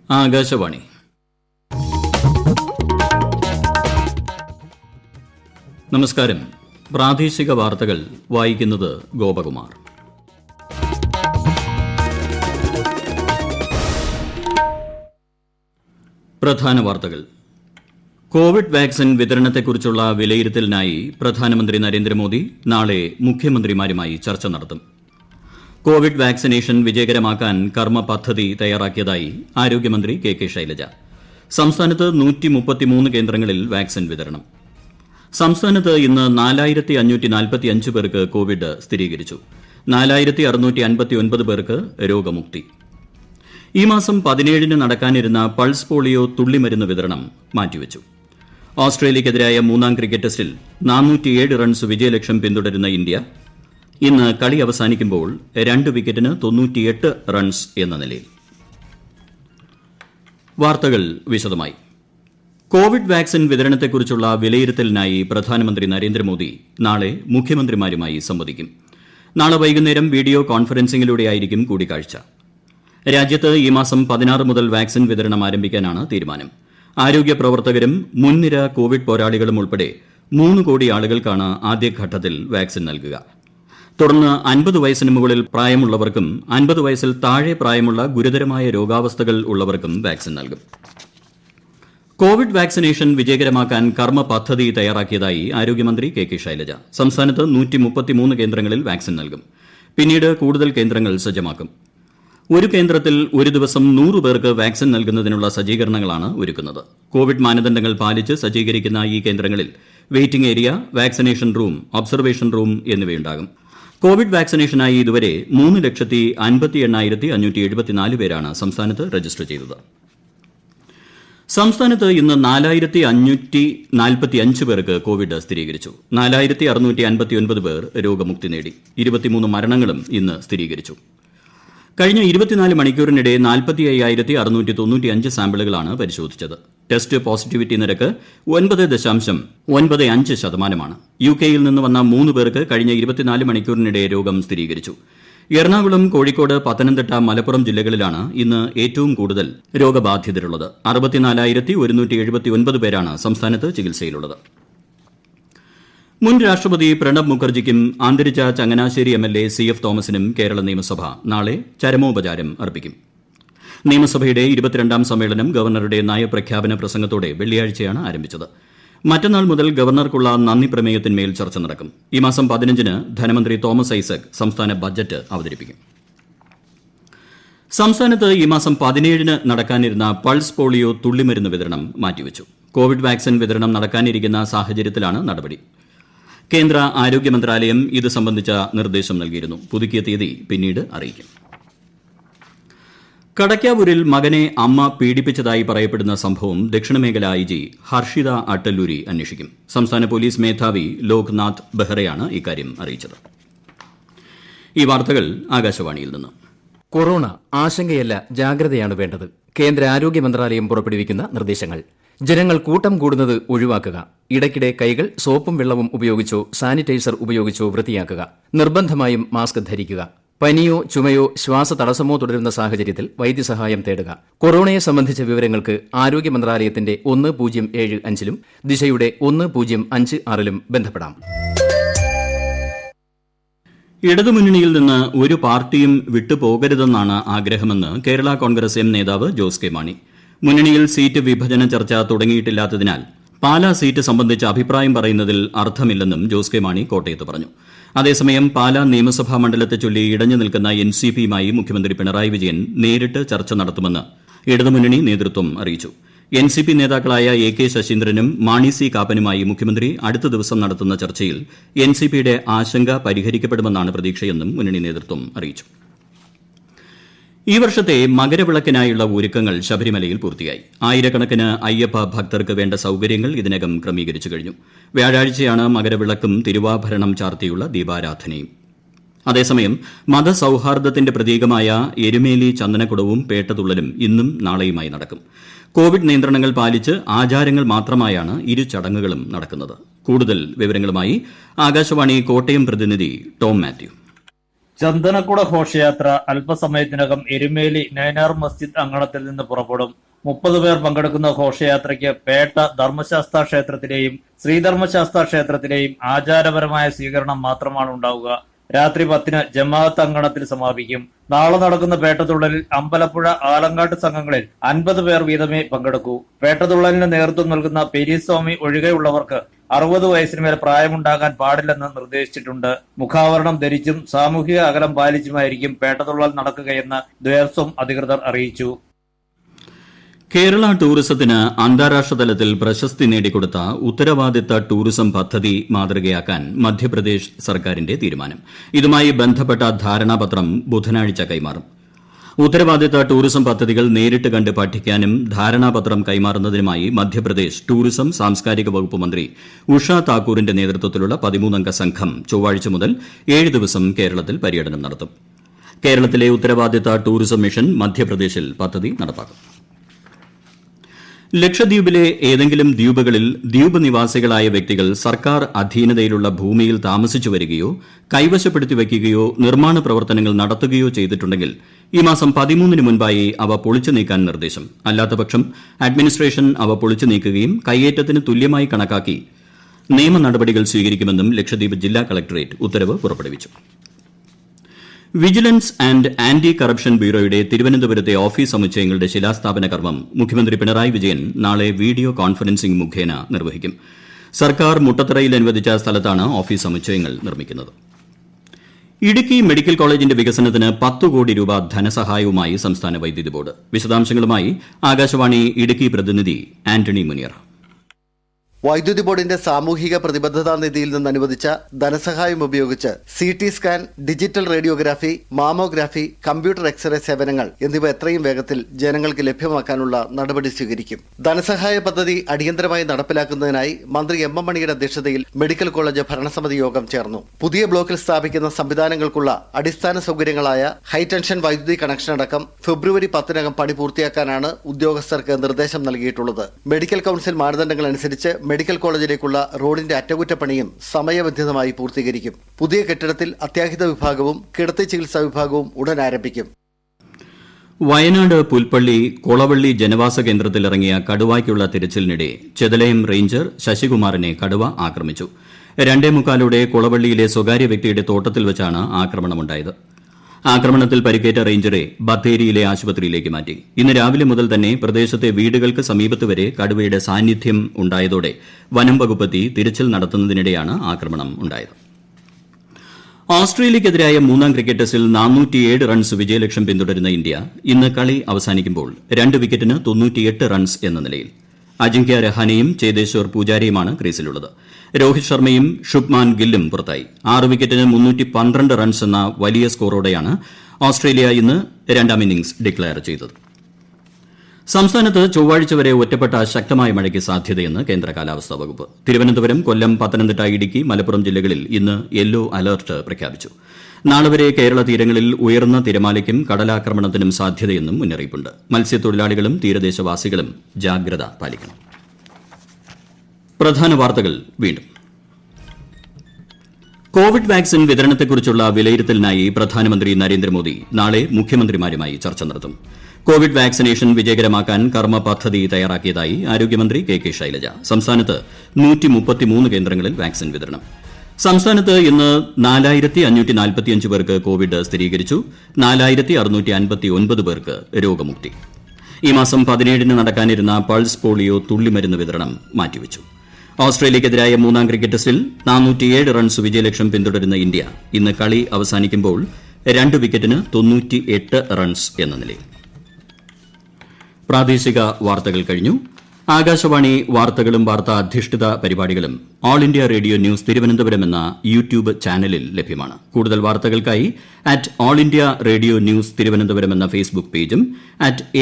ആകാശവാണി. നമസ്കാരം. പ്രാദേശിക വാർത്തകൾ വായിക്കുന്നത് ഗോപകുമാർ. പ്രധാന വാർത്തകൾ. കോവിഡ് വാക്സിൻ വിതരണത്തെക്കുറിച്ചുള്ള വിലയിരുത്തലിനായി പ്രധാനമന്ത്രി നരേന്ദ്രമോദി നാളെ മുഖ്യമന്ത്രിമാരുമായി ചർച്ച നടത്തും. കോവിഡ് വാക്സിനേഷൻ വിജയകരമാക്കാൻ കർമ്മ പദ്ധതി തയ്യാറാക്കിയതായി ആരോഗ്യമന്ത്രി കെ ശൈലജ. സംസ്ഥാനത്ത് 133 കേന്ദ്രങ്ങളിൽ വാക്സിൻ വിതരണം. സംസ്ഥാനത്ത് ഇന്ന് 4545 പേർക്ക് കോവിഡ് സ്ഥിരീകരിച്ചു. 4659 പേർക്ക് രോഗമുക്തി. ഈ മാസം 17-ന് നടക്കാനിരുന്ന പൾസ് പോളിയോ തുള്ളിമരുന്ന് വിതരണം മാറ്റിവച്ചു. ഓസ്ട്രേലിയയ്ക്കെതിരായ 3-ാം ക്രിക്കറ്റ് ടെസ്റ്റിൽ 407 റൺസ് വിജയലക്ഷ്യം പിന്തുടരുന്ന ഇന്ത്യ ഇന്ന് കളി അവസാനിക്കുമ്പോൾ 2 വിക്കറ്റിന് 98 റൺസ് എന്ന നിലയിൽ. വാർത്തകൾ വിശദമായി. കോവിഡ് വാക്സിൻ വിതരണത്തെക്കുറിച്ചുള്ള വിലയിരുത്തലിനായി പ്രധാനമന്ത്രി നരേന്ദ്രമോദി നാളെ മുഖ്യമന്ത്രിമാരുമായി സംവദിക്കും. നാളെ വൈകുന്നേരം വീഡിയോ കോൺഫറൻസിംഗിലൂടെയായിരിക്കും കൂടിക്കാഴ്ച. രാജ്യത്ത് ഈ മാസം 16 മുതൽ വാക്സിൻ വിതരണം ആരംഭിക്കാനാണ് തീരുമാനം. ആരോഗ്യ പ്രവർത്തകരും മുൻനിര കോവിഡ് പോരാളികളും ഉൾപ്പെടെ 3 കോടി ആളുകൾക്കാണ് ആദ്യഘട്ടത്തിൽ വാക്സിൻ നൽകുക. തുടർന്ന് 50 വയസ്സിന് മുകളിൽ പ്രായമുള്ളവർക്കും 50 വയസ്സിൽ താഴെ പ്രായമുള്ള ഗുരുതരമായ രോഗാവസ്ഥകൾ ഉള്ളവർക്കും വാക്സിൻ നൽകും. കോവിഡ് വാക്സിനേഷൻ വിജയകരമാക്കാൻ കർമ്മ പദ്ധതി തയ്യാറാക്കിയതായി ആരോഗ്യമന്ത്രി കെ ശൈലജ. സംസ്ഥാനത്ത് 133 കേന്ദ്രങ്ങളിൽ വാക്സിൻ നൽകും. പിന്നീട് കൂടുതൽ കേന്ദ്രങ്ങൾ സജ്ജമാക്കും. ഒരു കേന്ദ്രത്തിൽ ഒരു ദിവസം 100 പേർക്ക് വാക്സിൻ നൽകുന്നതിനുള്ള സജ്ജീകരണങ്ങളാണ് ഒരുക്കുന്നത്. കോവിഡ് മാനദണ്ഡങ്ങൾ പാലിച്ച് സജ്ജീകരിക്കുന്ന ഈ കേന്ദ്രങ്ങളിൽ waiting area, vaccination room, observation room എന്നിവയുണ്ടാകും. കോവിഡ് വാക്സിനേഷനായി ഇതുവരെ 3,58,574 പേരാണ് സംസ്ഥാനത്ത് രജിസ്റ്റർ ചെയ്തത്. സംസ്ഥാനത്ത് ഇന്ന് 4545 പേർക്ക് കോവിഡ് സ്ഥിരീകരിച്ചു. 4659 പേർ രോഗമുക്തി നേടി. 23 മരണങ്ങളും ഇന്ന് സ്ഥിരീകരിച്ചു. കഴിഞ്ഞ 24 മണിക്കൂറിനിടെ 45,695 സാമ്പിളുകളാണ് പരിശോധിച്ചത്. ടെസ്റ്റ് പോസിറ്റിവിറ്റി നിരക്ക് 9.95%. UK-യിൽ നിന്ന് വന്ന 3 പേർക്ക് കഴിഞ്ഞ 24 മണിക്കൂറിനിടെ രോഗം സ്ഥിരീകരിച്ചു. എറണാകുളം, കോഴിക്കോട്, പത്തനംതിട്ട, മലപ്പുറം ജില്ലകളിലാണ് ഇന്ന് ഏറ്റവും കൂടുതൽ രോഗബാധിതരുള്ളത്. 64,179 പേരാണ് സംസ്ഥാനത്ത് ചികിത്സയിലുള്ളത്. മുൻ രാഷ്ട്രപതി പ്രണബ് മുഖർജിക്കും അന്തരിച്ച ചങ്ങനാശ്ശേരി MLA CF തോമസിനും കേരള നിയമസഭ നാളെ ചരമോപചാരം അർപ്പിക്കും. നിയമസഭയുടെ 22-ാം സമ്മേളനം ഗവർണറുടെ നയപ്രഖ്യാപന പ്രസംഗത്തോടെ വെള്ളിയാഴ്ചയാണ് ആരംഭിച്ചത്. മറ്റന്നാൾ മുതൽ ഗവർണർക്കുള്ള നന്ദി പ്രമേയത്തിന്മേൽ ചർച്ച നടക്കും. ഈ മാസം 15-ന് ധനമന്ത്രി തോമസ് ഐസക് സംസ്ഥാന ബജറ്റ് അവതരിപ്പിക്കും. സംസ്ഥാനത്ത് ഈ മാസം 17-ന് നടക്കാനിരുന്ന പൾസ് പോളിയോ തുള്ളിമരുന്ന് വിതരണം മാറ്റിവച്ചു. കോവിഡ് വാക്സിൻ വിതരണം നടക്കാനിരിക്കുന്ന സാഹചര്യത്തിലാണ് നടപടി. കേന്ദ്ര ആരോഗ്യ മന്ത്രാലയം ഇത് സംബന്ധിച്ച നിർദ്ദേശം നൽകിയിരുന്നു. പുതുക്കിയ തീയതി പിന്നീട് അറിയിക്കും. കടയ്ക്കാവൂരിൽ മകനെ അമ്മ പീഡിപ്പിച്ചതായി പറയപ്പെടുന്ന സംഭവം ദക്ഷിണമേഖല IG ഹർഷിത അട്ടല്ലൂരി അന്വേഷിക്കും. സംസ്ഥാന പോലീസ് മേധാവി ലോക്നാഥ് ബെഹ്റയാണ് ഇക്കാര്യം അറിയിച്ചത്. ഈ വാർത്തകൾ ആകാശവാണിയിൽ നിന്ന്. കൊറോണ ആശങ്കയല്ല, ജാഗ്രതയാണ് വേണ്ടത്. കേന്ദ്ര ആരോഗ്യ മന്ത്രാലയം പുറപ്പെടുവിക്കുന്ന നിർദ്ദേശങ്ങൾ. ജനങ്ങൾ കൂട്ടം കൂടുന്നത് ഒഴിവാക്കുക. ഇടയ്ക്കിടെ കൈകൾ സോപ്പും വെള്ളവും ഉപയോഗിച്ചോ സാനിറ്റൈസർ ഉപയോഗിച്ചോ വൃത്തിയാക്കുക. നിർബന്ധമായും മാസ്ക് ധരിക്കുക. പനിയോ ചുമയോ ശ്വാസതടസ്സമോ തുടരുന്ന സാഹചര്യത്തിൽ വൈദ്യസഹായം തേടുക. കൊറോണയെ സംബന്ധിച്ച വിവരങ്ങൾക്ക് ആരോഗ്യ മന്ത്രാലയത്തിന്റെ 1075-ലും ദിശയുടെ 1056-ലും ബന്ധപ്പെടാം. ഇടതുമുന്നണിയിൽ നിന്ന് ഒരു പാർട്ടിയും വിട്ടുപോകരുതെന്നാണ് ആഗ്രഹമെന്ന് കേരള കോൺഗ്രസ് M നേതാവ് ജോസ് കെ മാണി. മുന്നണിയിൽ സീറ്റ് വിഭജന ചർച്ച തുടങ്ങിയിട്ടില്ലാത്തതിനാൽ പാലാ സീറ്റ് സംബന്ധിച്ച് അഭിപ്രായം പറയുന്നതിൽ അർത്ഥമില്ലെന്നും ജോസ് കെ മാണി കോട്ടയത്ത് പറഞ്ഞു. അതേസമയം പാലാ നിയമസഭാ മണ്ഡലത്തെ ചൊല്ലി ഇടഞ്ഞു നിൽക്കുന്ന NCPയുമായി മുഖ്യമന്ത്രി പിണറായി വിജയൻ നേരിട്ട് ചർച്ച നടത്തുമെന്ന് ഇടതുമുന്നണി നേതൃത്വം അറിയിച്ചു. NCP നേതാക്കളായ AK ശശീന്ദ്രനും മാണി C കാപ്പനുമായി മുഖ്യമന്ത്രി അടുത്ത ദിവസം നടത്തുന്ന ചർച്ചയിൽ NCPയുടെ ആശങ്ക പരിഹരിക്കപ്പെടുമെന്നാണ് പ്രതീക്ഷയെന്നും മുന്നണി നേതൃത്വം അറിയിച്ചു. ഈ വർഷത്തെ മകരവിളക്കിനായുള്ള ഒരുക്കങ്ങൾ ശബരിമലയിൽ പൂർത്തിയായി. ആയിരക്കണക്കിന് അയ്യപ്പ ഭക്തർക്ക് വേണ്ട സൌകര്യങ്ങൾ ഇതിനകം ക്രമീകരിച്ചു കഴിഞ്ഞു. വ്യാഴാഴ്ചയാണ് മകരവിളക്കും തിരുവാഭരണം ചാർത്തിയുള്ള ദീപാരാധനയും. അതേസമയം മതസൌഹാർദ്ദത്തിന്റെ പ്രതീകമായ എരുമേലി ചന്ദനക്കുടവും പേട്ടതുള്ളലും ഇന്നും നാളെയുമായി നടക്കും. കോവിഡ് നിയന്ത്രണങ്ങൾ പാലിച്ച് ആചാരങ്ങൾ മാത്രമായാണ് ഇരു ചടങ്ങുകളും നടക്കുന്നത്. കൂടുതൽ വിവരങ്ങളുമായി ആകാശവാണി കോട്ടയം പ്രതിനിധി ടോം മാത്യു. ചന്ദനക്കുട ഘോഷയാത്ര അല്പസമയത്തിനകം എരുമേലി നൈനാർ മസ്ജിദ് അങ്കണത്തിൽ നിന്ന് പുറപ്പെടും. 30 പേർ പങ്കെടുക്കുന്ന ഘോഷയാത്രയ്ക്ക് പേട്ട ധർമ്മശാസ്ത്ര ക്ഷേത്രത്തിലെയും ശ്രീധർമ്മശാസ്ത്ര ക്ഷേത്രത്തിലെയും ആചാരപരമായ സ്വീകരണം മാത്രമാണ് ഉണ്ടാവുക. രാത്രി 10-ന് ജമാഅത്ത് അങ്കണത്തിൽ സമാപിക്കും. നാളെ നടക്കുന്ന പേട്ടതുള്ളലിൽ അമ്പലപ്പുഴ ആലങ്ങാട്ട് സംഘങ്ങളിൽ 50 പേർ വീതമേ പങ്കെടുക്കൂ. പേട്ടതുള്ളലിന് നേതൃത്വം നൽകുന്ന പെരീസ്വാമി ഒഴികെയുള്ളവർക്ക് 60 വയസ്സിനുമേൽ പ്രായമുണ്ടാകാൻ പാടില്ലെന്ന് നിർദ്ദേശിച്ചിട്ടുണ്ട്. മുഖാവരണം ധരിച്ചും സാമൂഹിക അകലം പാലിച്ചുമായിരിക്കും പേട്ടതുള്ളൽ നടക്കുകയെന്ന് ദേവസ്വം അധികൃതർ അറിയിച്ചു. കേരള ടൂറിസത്തിന് അന്താരാഷ്ട്ര തലത്തിൽ പ്രശസ്തി നേടിക്കൊടുത്ത ഉത്തരവാദിത്ത ടൂറിസം പദ്ധതി മാതൃകയാക്കാൻ മധ്യപ്രദേശ് സർക്കാരിന്റെ തീരുമാനം. ഇതുമായി ബന്ധപ്പെട്ട ധാരണാപത്രം ബുധനാഴ്ച കൈമാറും. ഉത്തരവാദിത്ത ടൂറിസം പദ്ധതികൾ നേരിട്ട് കണ്ട് പഠിക്കാനും ധാരണാപത്രം കൈമാറുന്നതിനുമായി മധ്യപ്രദേശ് ടൂറിസം സാംസ്കാരിക വകുപ്പ് മന്ത്രി ഉഷ താക്കൂറിന്റെ നേതൃത്വത്തിലുള്ള 13-അംഗ സംഘം ചൊവ്വാഴ്ച മുതൽ 7 ദിവസം കേരളത്തിൽ പര്യടനം നടത്തും. കേരളത്തിലെ ഉത്തരവാദിത്ത ടൂറിസം മിഷൻ മധ്യപ്രദേശിൽ പദ്ധതി നടപ്പാക്കും. ലക്ഷദ്വീപിലെ ഏതെങ്കിലും ദ്വീപുകളിൽ ദ്വീപ് നിവാസികളായ വ്യക്തികൾ സർക്കാർ അധീനതയിലുള്ള ഭൂമിയിൽ താമസിച്ചു വരികയോ കൈവശപ്പെടുത്തി വയ്ക്കുകയോ നിർമ്മാണ പ്രവർത്തനങ്ങൾ നടത്തുകയോ ചെയ്തിട്ടുണ്ടെങ്കിൽ ഈ മാസം 13-ന് മുൻപായി അവ പൊളിച്ചു നീക്കാൻ നിർദ്ദേശം. അല്ലാത്തപക്ഷം അഡ്മിനിസ്ട്രേഷൻ അവ പൊളിച്ചു നീക്കുകയും കൈയേറ്റത്തിന് തുല്യമായി കണക്കാക്കി നിയമ നടപടികൾ സ്വീകരിക്കുമെന്നും ലക്ഷദ്വീപ് ജില്ലാ കളക്ടറേറ്റ് ഉത്തരവ് പുറപ്പെടുവിച്ചു. വിജിലൻസ് ആന്റ് ആന്റി കറപ്ഷൻ ബ്യൂറോയുടെ തിരുവനന്തപുരത്തെ ഓഫീസ് സമുച്ചയങ്ങളുടെ ശിലാസ്ഥാപന കർമ്മം മുഖ്യമന്ത്രി പിണറായി വിജയൻ നാളെ വീഡിയോ കോൺഫറൻസിംഗ് മുഖേന നിർവഹിക്കും. സർക്കാർ മുട്ടത്തറയിൽ അനുവദിച്ച സ്ഥലത്താണ് ഓഫീസ് സമുച്ചയങ്ങൾ നിർമ്മിക്കുന്നത്. ഇടുക്കി മെഡിക്കൽ കോളേജിന്റെ വികസനത്തിന് 10 കോടി രൂപ ധനസഹായവുമായി സംസ്ഥാന വൈദ്യുതി ബോർഡ്. വിശദാംശങ്ങളുമായി ആകാശവാണി ഇടുക്കി പ്രതിനിധി ആന്റണി മുനിയർ. വൈദ്യുതി ബോർഡിന്റെ സാമൂഹിക പ്രതിബദ്ധതാ നിധിയിൽ നിന്ന് അനുവദിച്ച ധനസഹായം ഉപയോഗിച്ച് CT scan, digital radiography, mammography, computer X-ray സേവനങ്ങൾ എന്നിവ എത്രയും വേഗത്തിൽ ജനങ്ങൾക്ക് ലഭ്യമാക്കാനുള്ള നടപടി സ്വീകരിക്കും. ധനസഹായ പദ്ധതി അടിയന്തരമായി നടപ്പിലാക്കുന്നതിനായി മന്ത്രി M.M. മണിയുടെ അധ്യക്ഷതയിൽ മെഡിക്കൽ കോളേജ് ഭരണസമിതി യോഗം ചേർന്നു. പുതിയ ബ്ലോക്കിൽ സ്ഥാപിക്കുന്ന സംവിധാനങ്ങൾക്കുള്ള അടിസ്ഥാന സൗകര്യങ്ങളായ ഹൈടെൻഷൻ വൈദ്യുതി കണക്ഷൻ അടക്കം ഫെബ്രുവരി 10-നകം പണി പൂർത്തിയാക്കാനാണ് ഉദ്യോഗസ്ഥർക്ക് നിർദ്ദേശം നൽകിയിട്ടുള്ളത്. മെഡിക്കൽ കൌൺസിൽ മാനദണ്ഡങ്ങൾ അനുസരിച്ച് മെഡിക്കൽ കോളേജിലേക്കുള്ള റോഡിന്റെ അറ്റകുറ്റപ്പണിയും സമയബന്ധിതമായി പൂർത്തീകരിക്കും. പുതിയ കെട്ടിടത്തിൽ അത്യാഹിത വിഭാഗവും കിടത്തി ചികിത്സാ വിഭാഗവും ഉടൻ ആരംഭിക്കും. വയനാട് പുൽപ്പള്ളി കൊളവള്ളി ജനവാസ കേന്ദ്രത്തിൽ ഇറങ്ങിയ കടുവയ്ക്കുള്ള തിരച്ചിലിനിടെ ചെതലയം റേഞ്ചർ ശശികുമാറിനെ കടുവ ആക്രമിച്ചു. 2:45 കൊളവള്ളിയിലെ സ്വകാര്യ വ്യക്തിയുടെ തോട്ടത്തിൽ വെച്ചാണ് ആക്രമണമുണ്ടായത്. ആക്രമണത്തിൽ പരിക്കേറ്റ റേഞ്ചറെ ബത്തേരിയിലെ ആശുപത്രിയിലേക്ക് മാറ്റി. ഇന്ന് രാവിലെ മുതൽ തന്നെ പ്രദേശത്തെ വീടുകൾക്ക് സമീപത്ത് വരെ കടുവയുടെ സാന്നിധ്യം ഉണ്ടായതോടെ വനം വകുപ്പെത്തി തിരച്ചിൽ നടത്തുന്നതിനിടെയാണ് ആക്രമണം ഉണ്ടായത്. ഓസ്ട്രേലിയക്കെതിരായ 3-ാം ക്രിക്കറ്റ് ടെസ്റ്റിൽ 407 റൺസ് വിജയലക്ഷ്യം പിന്തുടരുന്ന ഇന്ത്യ ഇന്ന് കളി അവസാനിക്കുമ്പോൾ 2 വിക്കറ്റിന് 98 റൺസ് എന്ന നിലയിൽ. അജിങ്ക്യ രഹാനെയും ചേതേശ്വർ പൂജാരയുമാണ് ക്രീസിലുള്ളത്. രോഹിത് ശർമ്മയും ശുഭ്മാൻ ഗില്ലും പുറത്തായി. 6 വിക്കറ്റിന് 312 റൺസ് എന്ന വലിയ സ്കോറോടെയാണ് ഓസ്ട്രേലിയ ഇന്ന് 2-ാം ഇന്നിംഗ്സ് ഡിക്ലയർ ചെയ്തത്. സംസ്ഥാനത്ത് ചൊവ്വാഴ്ച വരെ ഒറ്റപ്പെട്ട ശക്തമായ മഴയ്ക്ക് സാധ്യതയെന്ന് കേന്ദ്ര കാലാവസ്ഥാ വകുപ്പ്. തിരുവനന്തപുരം, കൊല്ലം, പത്തനംതിട്ട, ഇടുക്കി, മലപ്പുറം ജില്ലകളിൽ ഇന്ന് യെല്ലോ അലർട്ട് പ്രഖ്യാപിച്ചു. നാളെ വരെ കേരള തീരങ്ങളിൽ ഉയർന്ന തിരമാലയ്ക്കും കടലാക്രമണത്തിനും സാധ്യതയെന്നും മുന്നറിയിപ്പുണ്ട്. മത്സ്യത്തൊഴിലാളികളും തീരദേശവാസികളും ജാഗ്രത പാലിക്കണം. പ്രധാന വാർത്തകൾ വീണ്ടും. കോവിഡ് വാക്സിൻ വിതരണത്തെക്കുറിച്ചുള്ള വിലയിരുത്തലിനായി പ്രധാനമന്ത്രി നരേന്ദ്രമോദി നാളെ മുഖ്യമന്ത്രിമാരുമായി ചർച്ച നടത്തും. കോവിഡ് വാക്സിനേഷൻ വിജയകരമാക്കാൻ കർമ്മ പദ്ധതി തയ്യാറാക്കിയതായി ആരോഗ്യമന്ത്രി കെ ശൈലജ. സംസ്ഥാനത്ത് 133 കേന്ദ്രങ്ങളിൽ വാക്സിൻ വിതരണം. സംസ്ഥാനത്ത് ഇന്ന് 4545 പേർക്ക് കോവിഡ് സ്ഥിരീകരിച്ചു. 4659 പേർക്ക് രോഗമുക്തി. ഈ മാസം 17-ന് നടക്കാനിരുന്ന പൾസ് പോളിയോ തുള്ളിമരുന്ന് വിതരണം മാറ്റിവച്ചു. ഓസ്ട്രേലിയക്കെതിരായ 3-ാം ക്രിക്കറ്റ് ടെസ്റ്റിൽ 407 റൺസ് വിജയലക്ഷ്യം പിന്തുടരുന്ന ഇന്ത്യ ഇന്ന് കളി അവസാനിക്കുമ്പോൾ 2 വിക്കറ്റിന് 98 റൺസ് എന്ന നിലയിൽ. പ്രാദേശിക വാർത്തകൾ കഴിഞ്ഞു. ആകാശവാണി വാർത്തകളും വാർത്താ അധിഷ്ഠിത പരിപാടികളും all India radio news Thiruvananthapuram എന്ന യൂട്യൂബ് ചാനലിൽ ലഭ്യമാണ്. കൂടുതൽ വാർത്തകൾക്കായി @all India radio news Thiruvananthapuram എന്ന ഫേസ്ബുക്ക് പേജും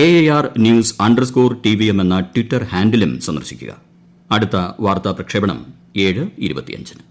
@AAR News_TVM എന്ന ട്വിറ്റർ ഹാൻഡിലും സന്ദർശിക്കുക. അടുത്ത വാർത്താ പ്രക്ഷേപണം 7:25.